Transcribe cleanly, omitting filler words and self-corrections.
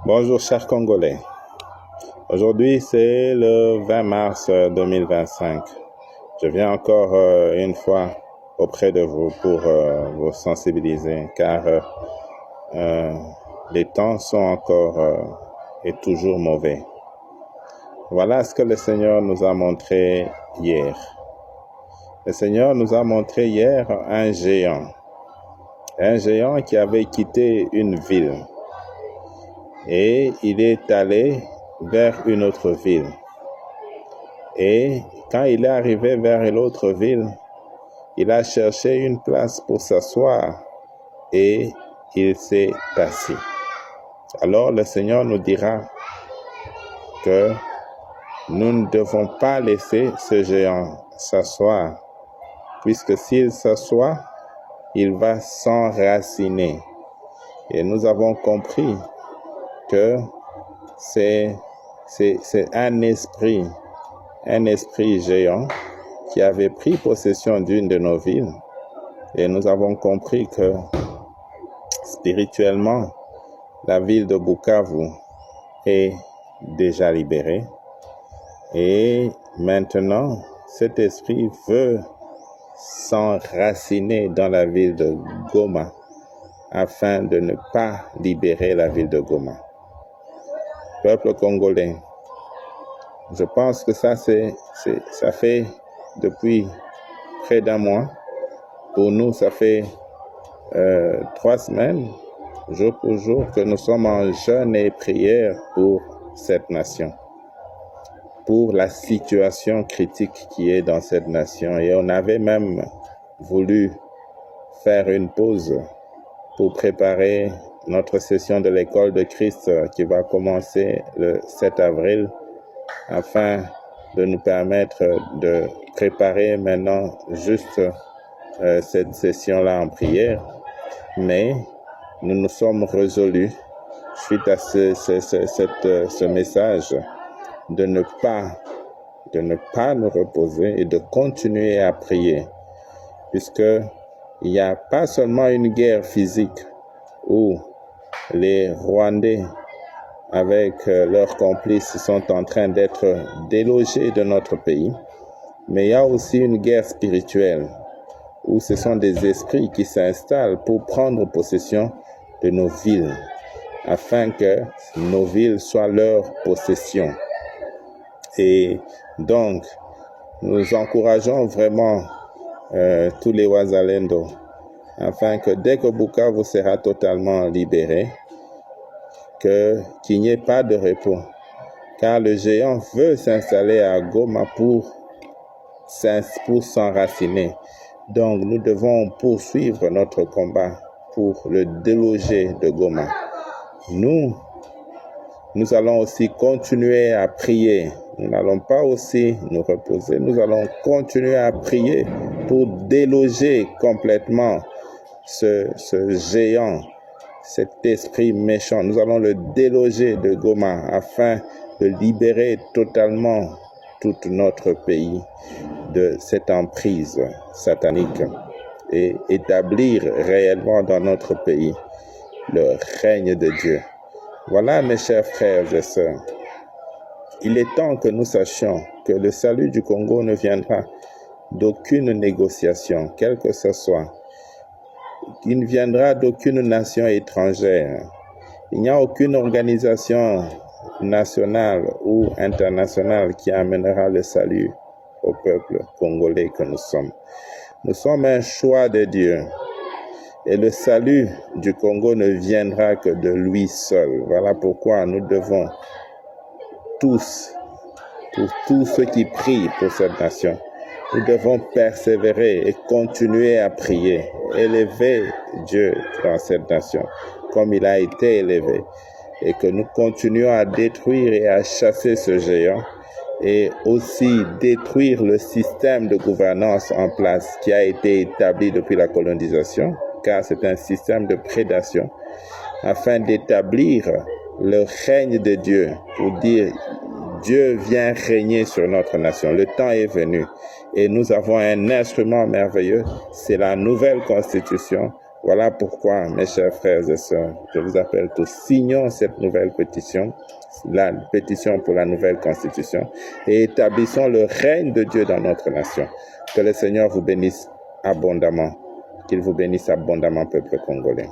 Bonjour chers Congolais. Aujourd'hui c'est le 20 mars 2025. Je viens encore une fois auprès de vous pour vous sensibiliser car les temps sont encore et toujours mauvais. Voilà ce que le Seigneur nous a montré hier. Le Seigneur nous a montré hier un géant qui avait quitté une ville. Et il est allé vers une autre ville. Et quand il est arrivé vers l'autre ville, il a cherché une place pour s'asseoir et il s'est assis. Alors le Seigneur nous dira que nous ne devons pas laisser ce géant s'asseoir, puisque s'il s'assoit, il va s'enraciner. Et nous avons compris que c'est un esprit géant qui avait pris possession d'une de nos villes. Et nous avons compris que spirituellement, la ville de Bukavu est déjà libérée. Et maintenant, cet esprit veut s'enraciner dans la ville de Goma afin de ne pas libérer la ville de Goma. Peuple congolais, je pense que ça fait depuis près d'un mois. Pour nous, ça fait 3 semaines, jour pour jour, que nous sommes en jeûne et prière pour cette nation, pour la situation critique qui est dans cette nation. Et on avait même voulu faire une pause pour préparer notre session de l'école de Christ qui va commencer le 7 avril afin de nous permettre de préparer maintenant juste cette session-là en prière. Mais nous nous sommes résolus, suite à ce message, de ne pas nous reposer et de continuer à prier, puisque il n'y a pas seulement une guerre physique où les Rwandais, avec leurs complices, sont en train d'être délogés de notre pays, mais il y a aussi une guerre spirituelle où ce sont des esprits qui s'installent pour prendre possession de nos villes, afin que nos villes soient leur possession. Et donc, nous encourageons vraiment tous les Wazalendo, afin que dès que Bukavu sera totalement libéré, qu'il n'y ait pas de repos, car le géant veut s'installer à Goma pour s'enraciner. Donc nous devons poursuivre notre combat pour le déloger de Goma. Nous allons aussi continuer à prier. Nous n'allons pas aussi nous reposer. Nous allons continuer à prier pour déloger complètement ce géant, cet esprit méchant. Nous allons le déloger de Goma afin de libérer totalement tout notre pays de cette emprise satanique et établir réellement dans notre pays le règne de Dieu. Voilà, mes chers frères et sœurs, il est temps que nous sachions que le salut du Congo ne viendra d'aucune négociation, quelle que ce soit. Il ne viendra d'aucune nation étrangère. Il n'y a aucune organisation nationale ou internationale qui amènera le salut au peuple congolais que nous sommes. Nous sommes un choix de Dieu. Et le salut du Congo ne viendra que de lui seul. Voilà pourquoi nous devons tous, pour tous ceux qui prient pour cette nation, nous devons persévérer et continuer à prier, élever Dieu dans cette nation, comme il a été élevé, et que nous continuions à détruire et à chasser ce géant, et aussi détruire le système de gouvernance en place qui a été établi depuis la colonisation, car c'est un système de prédation, afin d'établir le règne de Dieu, pour dire Dieu vient régner sur notre nation. Le temps est venu et nous avons un instrument merveilleux, c'est la nouvelle constitution Voilà pourquoi, mes chers frères et sœurs, je vous appelle tous, signons cette nouvelle pétition, la pétition pour la nouvelle constitution, et établissons le règne de Dieu dans notre nation. Que le Seigneur vous bénisse abondamment, qu'il vous bénisse abondamment, peuple congolais.